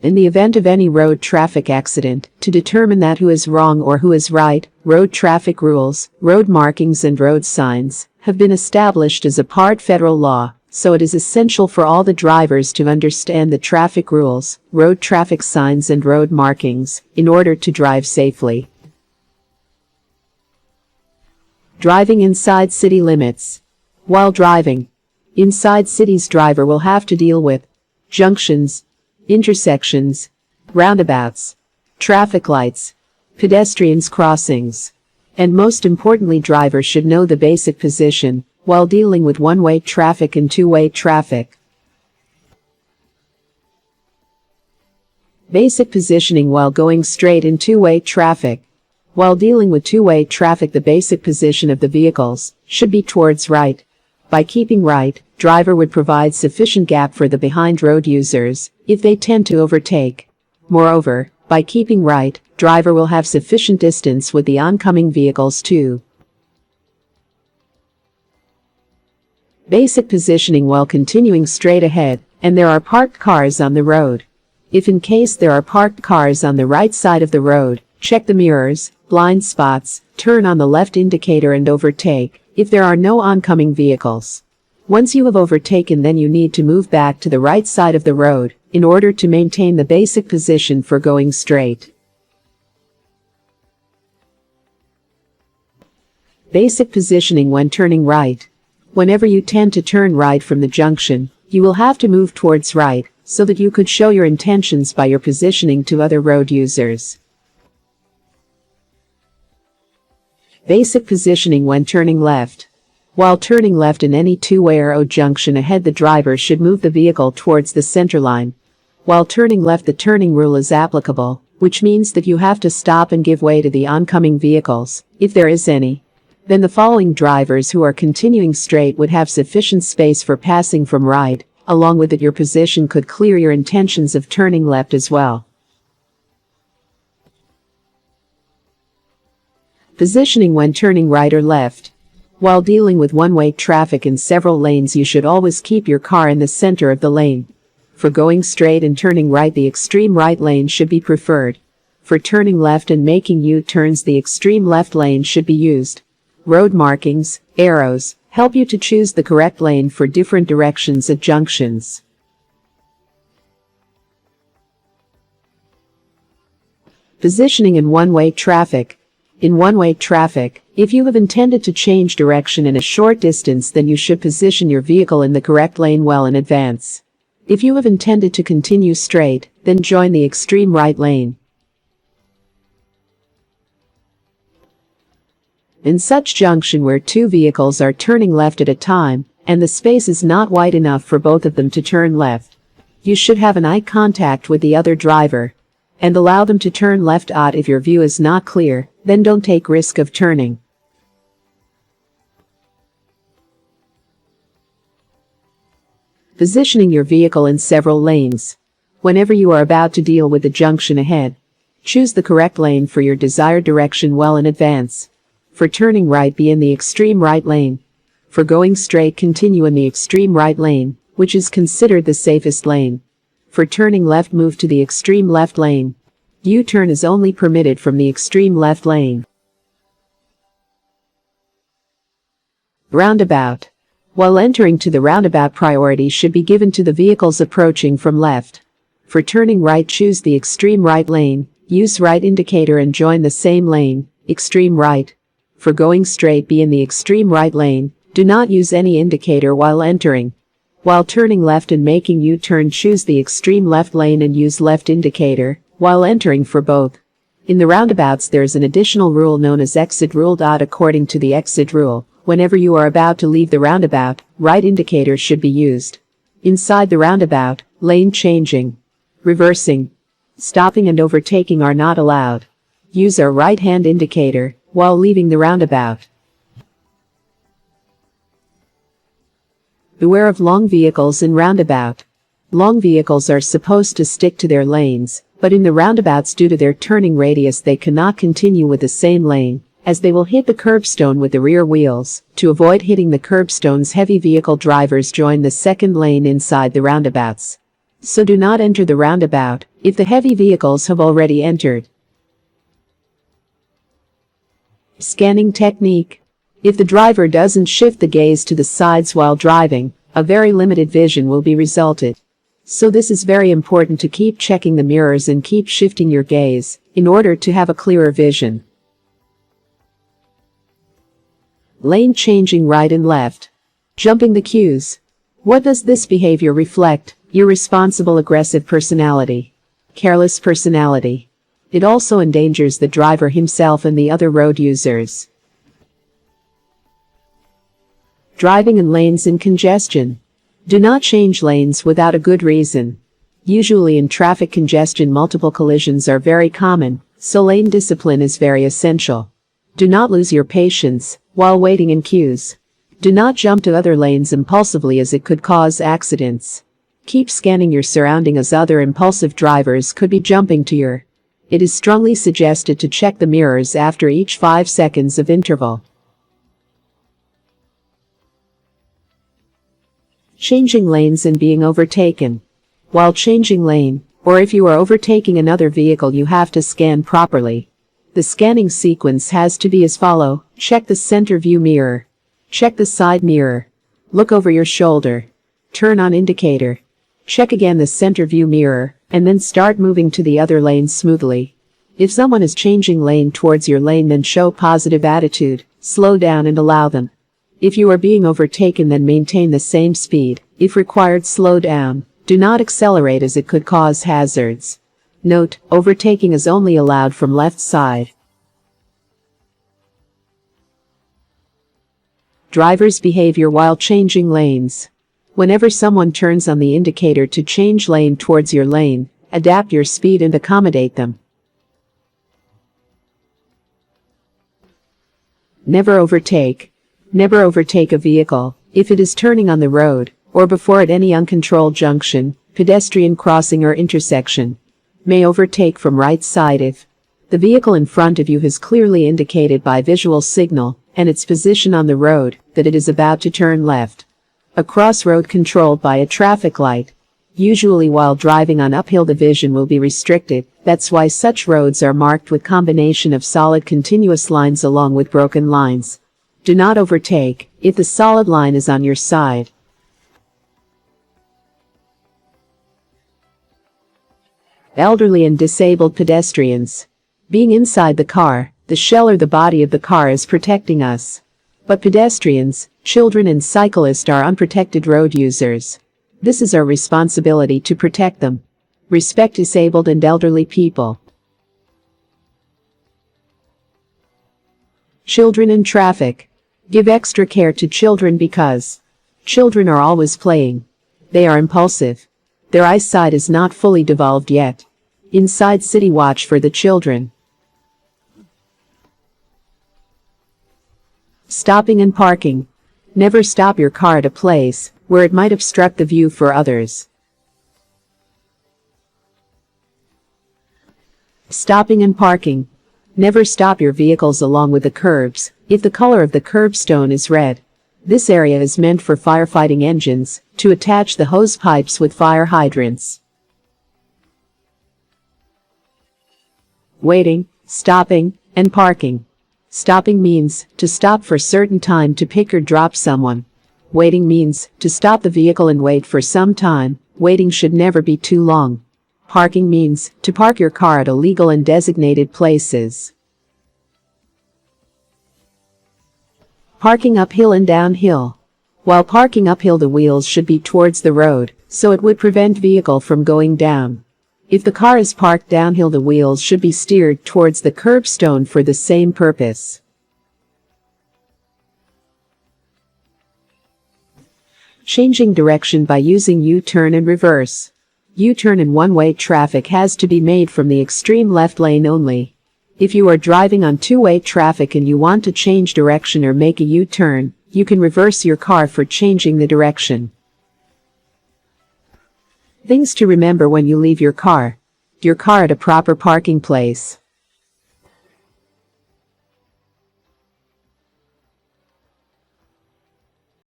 In the event of any road traffic accident, to determine that who is wrong or who is right, road traffic rules, road markings and road signs have been established as a part federal law, so it is essential for all the drivers to understand the traffic rules, road traffic signs and road markings in order to drive safely. Driving inside city limits. While driving inside cities, driver will have to deal with junctions, intersections, roundabouts, traffic lights, pedestrians crossings, and most importantly, drivers should know the basic position while dealing with one-way traffic and two-way traffic. Basic positioning while going straight in two-way traffic. While dealing with two-way traffic, the basic position of the vehicles should be towards right. By keeping right, driver would provide sufficient gap for the behind road users if they tend to overtake. Moreover, by keeping right, driver will have sufficient distance with the oncoming vehicles too. Basic positioning while continuing straight ahead, and there are parked cars on the road. If in case there are parked cars on the right side of the road, check the mirrors, blind spots, turn on the left indicator and overtake if there are no oncoming vehicles. Once you have overtaken, then you need to move back to the right side of the road in order to maintain the basic position for going straight. Basic positioning when turning right. Whenever you tend to turn right from the junction, you will have to move towards right so that you could show your intentions by your positioning to other road users. Basic positioning when turning left. While turning left in any two-way or junction ahead, the driver should move the vehicle towards the center line. While turning left, the turning rule is applicable, which means that you have to stop and give way to the oncoming vehicles, if there is any. Then the following drivers who are continuing straight would have sufficient space for passing from right, along with it your position could clear your intentions of turning left as well. Positioning when turning right or left. While dealing with one-way traffic in several lanes, you should always keep your car in the center of the lane. For going straight and turning right, the extreme right lane should be preferred. For turning left and making U-turns, the extreme left lane should be used. Road markings, arrows, help you to choose the correct lane for different directions at junctions. Positioning in one-way traffic. In one-way traffic, if you have intended to change direction in a short distance, then you should position your vehicle in the correct lane well in advance. If you have intended to continue straight, then join the extreme right lane. In such junction where two vehicles are turning left at a time, and the space is not wide enough for both of them to turn left, you should have an eye contact with the other driver and allow them to turn left. If your view is not clear, then don't take risk of turning. Positioning your vehicle in several lanes. Whenever you are about to deal with the junction ahead, choose the correct lane for your desired direction well in advance. For turning right, be in the extreme right lane. For going straight, continue in the extreme right lane, which is considered the safest lane. For turning left, move to the extreme left lane. U-turn is only permitted from the extreme left lane. Roundabout. While entering to the roundabout, priority should be given to the vehicles approaching from left. For turning right, choose the extreme right lane, use right indicator and join the same lane, extreme right. For going straight, be in the extreme right lane, do not use any indicator while entering. While turning left and making U-turn, choose the extreme left lane and use left indicator while entering for both. In the roundabouts, there is an additional rule known as exit rule. According to the exit rule, whenever you are about to leave the roundabout, right indicator should be used. Inside the roundabout, lane changing, reversing, stopping and overtaking are not allowed. Use our right-hand indicator while leaving the roundabout. Beware of long vehicles in roundabout. Long vehicles are supposed to stick to their lanes, but in the roundabouts, due to their turning radius, they cannot continue with the same lane, as they will hit the curbstone with the rear wheels. To avoid hitting the curbstones, heavy vehicle drivers join the second lane inside the roundabouts. so do not enter the roundabout if the heavy vehicles have already entered. Scanning technique. If the driver doesn't shift the gaze to the sides while driving, a very limited vision will be resulted. So this is very important to keep checking the mirrors and keep shifting your gaze in order to have a clearer vision. Lane changing right and left. Jumping the queues. What does this behavior reflect? Irresponsible, aggressive personality. Careless personality. It also endangers the driver himself and the other road users. Driving in lanes in congestion. Do not change lanes without a good reason. Usually in traffic congestion, multiple collisions are very common, so lane discipline is very essential. Do not lose your patience while waiting in queues. Do not jump to other lanes impulsively, as it could cause accidents. Keep scanning your surrounding, as other impulsive drivers could be jumping to your. It is strongly suggested to check the mirrors after each 5 seconds of interval. Changing lanes and being overtaken. While changing lane, or if you are overtaking another vehicle, you have to scan properly. The scanning sequence has to be as follows. Check the center view mirror. Check the side mirror. Look over your shoulder. Turn on indicator. Check again the center view mirror, and then start moving to the other lane smoothly. If someone is changing lane towards your lane, then show positive attitude, slow down and allow them. If you are being overtaken, then maintain the same speed. If required, slow down. Do not accelerate, as it could cause hazards. Note, overtaking is only allowed from left side. Driver's behavior while changing lanes. Whenever someone turns on the indicator to change lane towards your lane, adapt your speed and accommodate them. Never overtake. Never overtake a vehicle if it is turning on the road or before at any uncontrolled junction, pedestrian crossing or intersection. May overtake from right side if the vehicle in front of you has clearly indicated by visual signal and its position on the road that it is about to turn left. A crossroad controlled by a traffic light. Usually while driving on uphill, the vision will be restricted. That's why such roads are marked with combination of solid continuous lines along with broken lines. Do not overtake if the solid line is on your side. Elderly and disabled pedestrians. Being inside the car, the shell or the body of the car is protecting us. But pedestrians, children and cyclists are unprotected road users. This is our responsibility to protect them. Respect disabled and elderly people. Children in traffic. Give extra care to children because children are always playing. They are impulsive. Their eyesight is not fully developed yet. Inside city, watch for the children. Stopping and parking. Never stop your car at a place where it might obstruct the view for others. Stopping and parking. Never stop your vehicles along with the curbs if the color of the curbstone is red. This area is meant for firefighting engines to attach the hose pipes with fire hydrants. Waiting, stopping, and parking. Stopping means to stop for certain time to pick or drop someone. Waiting means to stop the vehicle and wait for some time. Waiting should never be too long. Parking means to park your car at a legal and designated places. Parking uphill and downhill. While parking uphill, the wheels should be towards the road, so it would prevent vehicle from going down. If the car is parked downhill, the wheels should be steered towards the curbstone for the same purpose. Changing direction by using U-turn and reverse. U-turn in one-way traffic has to be made from the extreme left lane only. If you are driving on two-way traffic and you want to change direction or make a U-turn, you can reverse your car for changing the direction. Things to remember when you leave your car at a proper parking place.